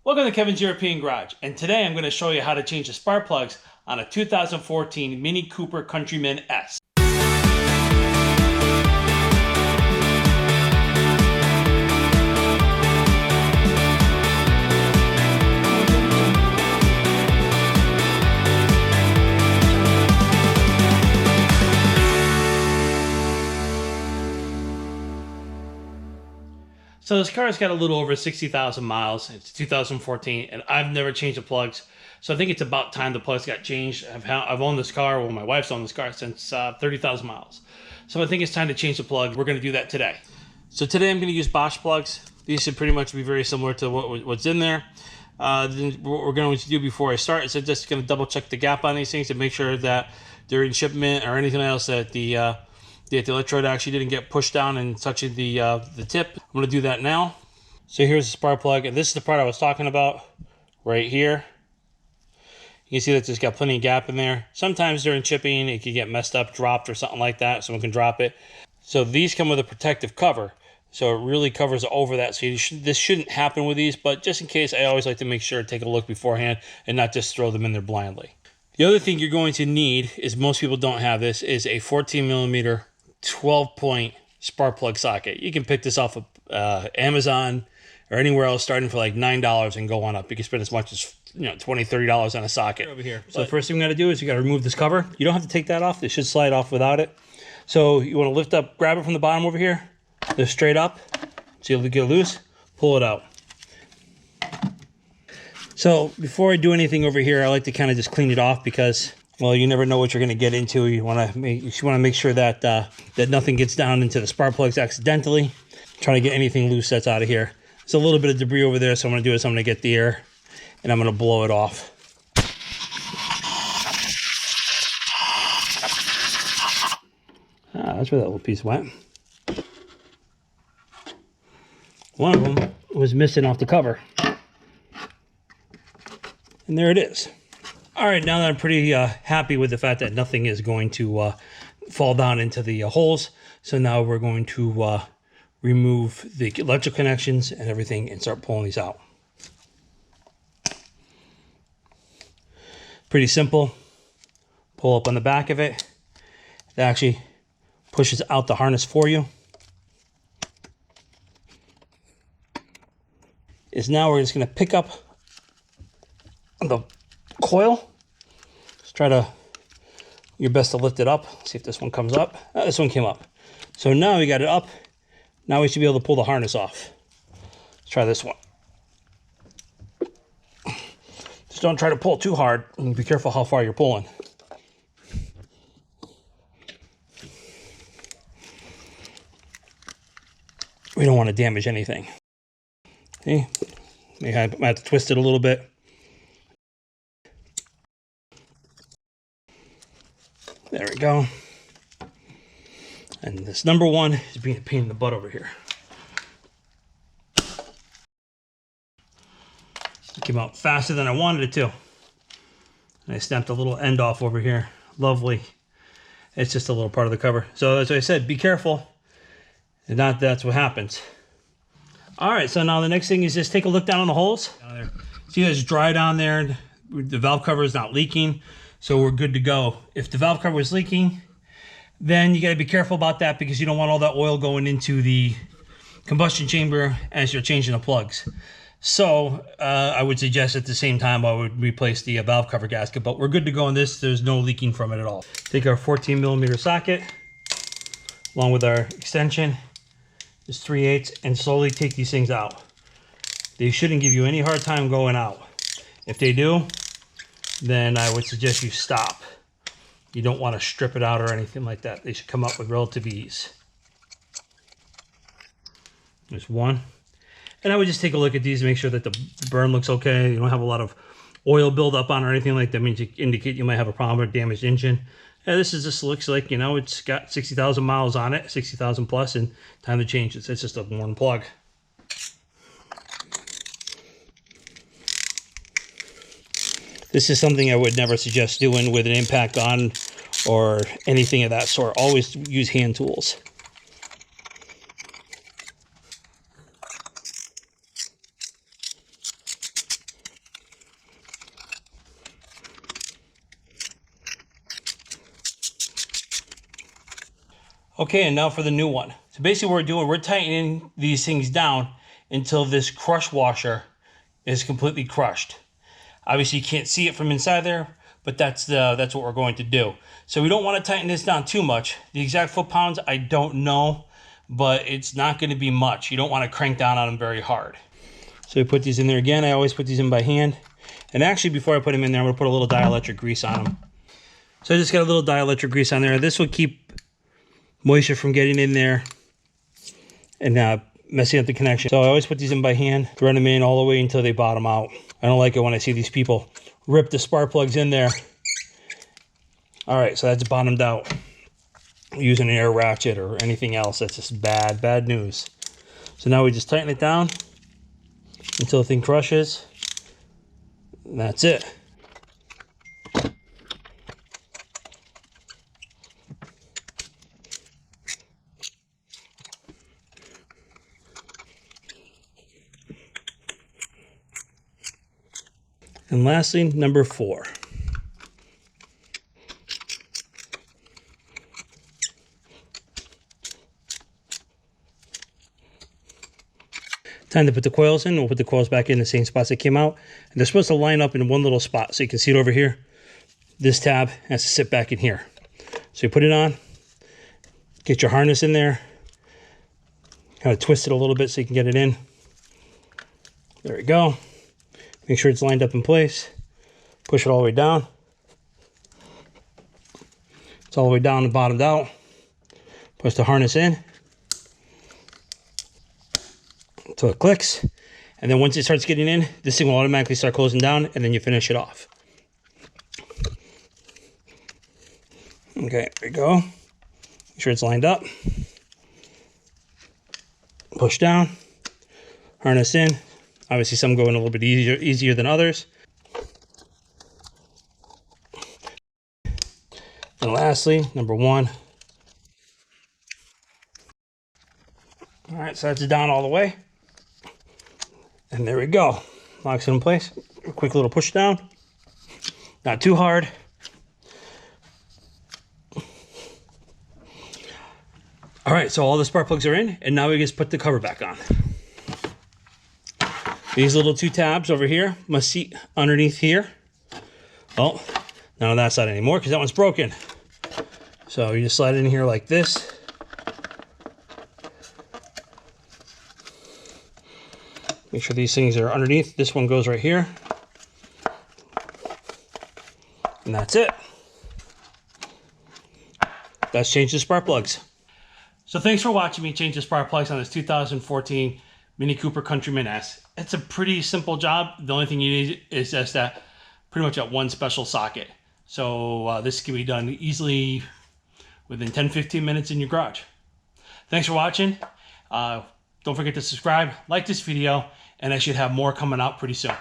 Welcome to Kevin's European Garage, and today I'm going to show you how to change the spark plugs on a 2014 Mini Cooper Countryman S. So this car's got a little over 60,000 miles. It's 2014, and I've never changed the plugs. So I think it's about time the plugs got changed. I've owned this car, well, my wife's owned this car since 30,000 miles. So I think it's time to change the plug. We're going to do that today. So today I'm going to use Bosch plugs. These should pretty much be very similar to what's in there. Then what we're going to do before I start is I'm just going to double check the gap on these things to make sure that during shipment or anything else that the electrode actually didn't get pushed down and touching the tip. I'm going to do that now. So here's the spark plug, and this is the part I was talking about right here. You can see that there's got plenty of gap in there. Sometimes during shipping it can get messed up, dropped or something like that. Someone can drop it. So these come with a protective cover. So it really covers over that. So this shouldn't happen with these, but just in case, I always like to make sure to take a look beforehand and not just throw them in there blindly. The other thing you're going to need, is most people don't have this, is a 14 millimeter 12-point spark plug socket. You can pick this off of Amazon or anywhere else, starting for like $9 and go on up. You can spend as much as $20, $30 on a socket over here. So the first thing we got to do is you got to remove this cover. You don't have to take that off. It should slide off without it. So you want to lift up, grab it from the bottom over here, lift straight up, so you'll get loose, pull it out. So before I do anything over here, I like to kind of just clean it off because, well, you never know what you're going to get into. You want to make sure that that nothing gets down into the spark plugs accidentally. Trying to get anything loose that's out of here. There's a little bit of debris over there, so I'm going to do is I'm going to get the air and I'm going to blow it off. That's where that little piece went. One of them was missing off the cover. And there it is. All right, now that I'm pretty happy with the fact that nothing is going to fall down into the holes, so now we're going to remove the electrical connections and everything and start pulling these out. Pretty simple. Pull up on the back of it. It actually pushes out the harness for you. Now we're just going to pick up the coil. Just try to your best to lift it up. See if this one comes up. This one came up. So now we got it up. Now we should be able to pull the harness off. Let's try this one. Just don't try to pull too hard, and be careful how far you're pulling. We don't want to damage anything. See? Maybe I might have to twist it a little bit. There we go. And this number one is being a pain in the butt over here. It came out faster than I wanted it to. And I snapped a little end off over here. Lovely. It's just a little part of the cover. So as I said, be careful. If not, that's what happens. All right, so now the next thing is just take a look down on the holes. See, there's dry down there. The valve cover is not leaking. So we're good to go. If the valve cover is leaking, then you got to be careful about that because you don't want all that oil going into the combustion chamber as you're changing the plugs. So I would suggest at the same time I would replace the valve cover gasket, but we're good to go on this. There's no leaking from it at all. Take our 14 millimeter socket along with our extension, just 3/8, and slowly take these things out. They shouldn't give you any hard time going out. If they do, then I would suggest you stop. You don't want to strip it out or anything like that. They should come up with relative ease. There's one. And I would just take a look at these and make sure that the burn looks okay. You don't have a lot of oil buildup on or anything like that. Means you indicate you might have a problem or damaged engine. And this just looks like, it's got 60,000 miles on it, 60,000 plus, and time to change it. It's just a worn plug. This is something I would never suggest doing with an impact on or anything of that sort. Always use hand tools. Okay, and now for the new one. So basically what we're doing, we're tightening these things down until this crush washer is completely crushed. Obviously you can't see it from inside there, but that's what we're going to do. So we don't want to tighten this down too much. The exact foot-pounds, I don't know, but it's not going to be much. You don't want to crank down on them very hard. So we put these in there again. I always put these in by hand. And actually, before I put them in there, I'm going to put a little dielectric grease on them. So I just got a little dielectric grease on there. This will keep moisture from getting in there and messing up the connection. So I always put these in by hand, run them in all the way until they bottom out. I don't like it when I see these people rip the spark plugs in there. All right, so that's bottomed out. Using an air ratchet or anything else, that's just bad news. So now we just tighten it down until the thing crushes. And that's it. And lastly, number 4. Time to put the coils in. We'll put the coils back in the same spots they came out. And they're supposed to line up in one little spot. So you can see it over here. This tab has to sit back in here. So you put it on. Get your harness in there. Kind of twist it a little bit so you can get it in. There we go. Make sure it's lined up in place. Push it all the way down. It's all the way down and bottomed out. Push the harness in until it clicks. And then once it starts getting in, this thing will automatically start closing down, and then you finish it off. Okay, there we go. Make sure it's lined up. Push down. Harness in. Obviously some go in a little bit easier than others. And lastly, number 1. All right, so that's down all the way. And there we go. Locks it in place. A quick little push down. Not too hard. All right, so all the spark plugs are in, and now we just put the cover back on. These little 2 tabs over here must sit underneath here. Oh, none of that's not anymore because that one's broken. So you just slide it in here like this. Make sure these things are underneath. This one goes right here. And that's it. That's changed the spark plugs. So thanks for watching me change the spark plugs on this 2014 Mini Cooper Countryman S. It's a pretty simple job. The only thing you need is just that pretty much that one special socket. So this can be done easily within 10-15 minutes in your garage. Thanks for watching. Don't forget to subscribe, like this video, and I should have more coming out pretty soon.